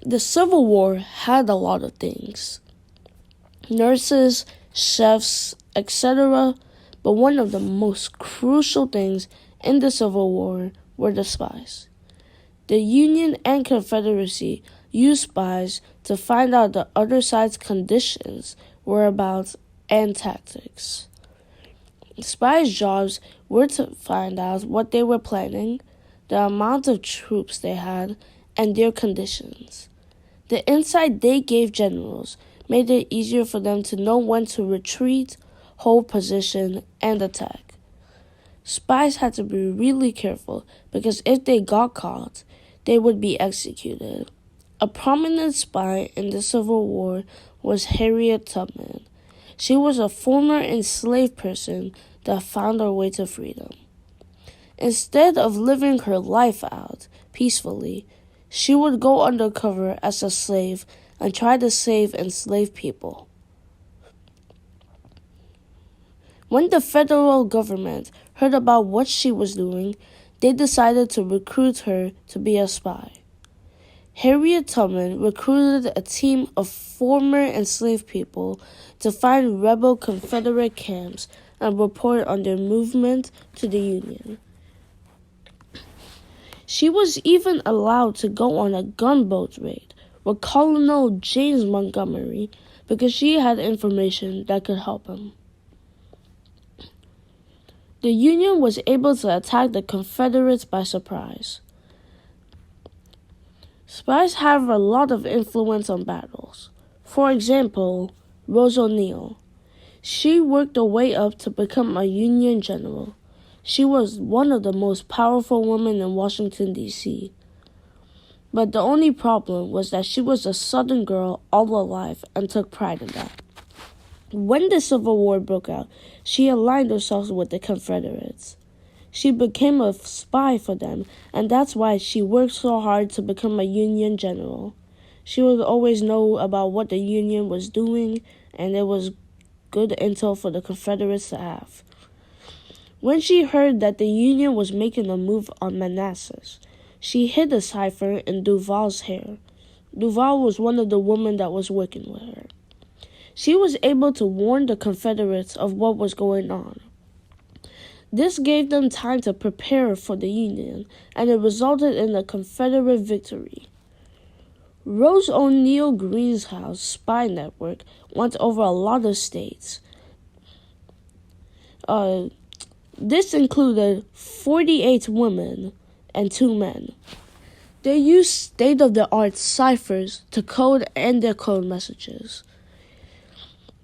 The Civil War had a lot of things. Nurses, chefs, etc. But one of the most crucial things in the Civil War were the spies. The Union and Confederacy used spies to find out the other side's conditions, whereabouts, and tactics. Spies' jobs were to find out what they were planning, the amount of troops they had, and their conditions. The insight they gave generals made it easier for them to know when to retreat, hold position, and attack. Spies had to be really careful because if they got caught, they would be executed. A prominent spy in the Civil War was Harriet Tubman. She was a former enslaved person that found her way to freedom. Instead of living her life out peacefully, she would go undercover as a slave and try to save enslaved people. When the federal government heard about what she was doing, they decided to recruit her to be a spy. Harriet Tubman recruited a team of former enslaved people to find rebel Confederate camps and report on their movement to the Union. She was even allowed to go on a gunboat raid with Colonel James Montgomery because she had information that could help him. The Union was able to attack the Confederates by surprise. Spies have a lot of influence on battles. For example, Rose O'Neal. She worked her way up to become a Union general. She was one of the most powerful women in Washington, D.C. But the only problem was that she was a Southern girl all her life and took pride in that. When the Civil War broke out, she aligned herself with the Confederates. She became a spy for them, and that's why she worked so hard to become a Union general. She would always know about what the Union was doing, and it was good intel for the Confederates to have. When she heard that the Union was making a move on Manassas, she hid a cipher in Duval's hair. Duval was one of the women that was working with her. She was able to warn the Confederates of what was going on. This gave them time to prepare for the Union, and it resulted in a Confederate victory. Rose O'Neal Green's house spy network went over a lot of states. This included 48 women and 2 men. They used state-of-the-art ciphers to code and decode messages.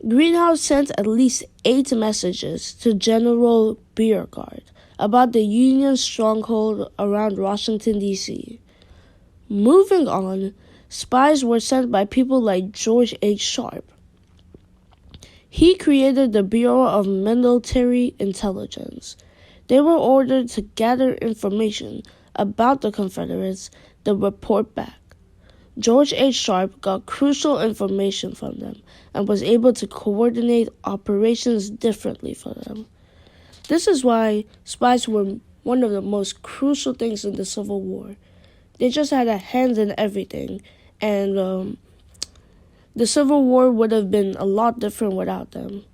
Greenhouse sent at least 8 messages to General Beauregard about the Union stronghold around Washington, D.C. Moving on, spies were sent by people like George H. Sharp. He created the Bureau of Military Intelligence. They were ordered to gather information about the Confederates, then report back. George H. Sharp got crucial information from them and was able to coordinate operations differently for them. This is why spies were one of the most crucial things in the Civil War. They just had a hand in everything, and the Civil War would have been a lot different without them.